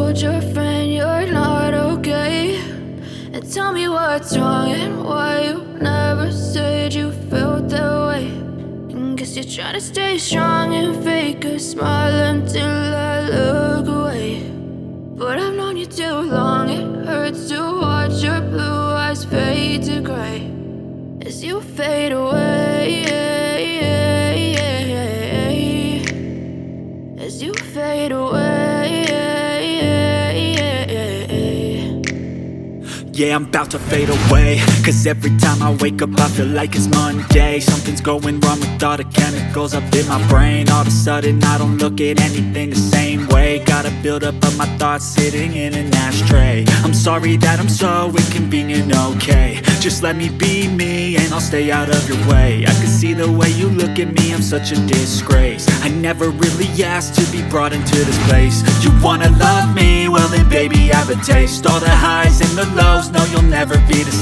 told your friend you're not okay, and tell me what's wrong and why you never said you felt that way. And guess you're trying to stay strong and fake a smile until I look away. But I've known you too long, it hurts to watch your blue eyes fade to gray as you fade away, as you fade away. Yeah, I'm about to fade away, cause every time I wake up I feel like it's Monday. Something's going wrong with all the chemicals up in my brain. All of a sudden I don't look at anything the same way. Got a buildup of my thoughts sitting in an ashtray. I'm sorry that I'm so inconvenient, okay. Just let me be me and I'll stay out of your way. I can see the way you look at me, I'm such a disgrace. I never really asked to be brought into this place. You wanna love me? Well then baby, have a taste. All the highs and the lows, no, you'll never be the same.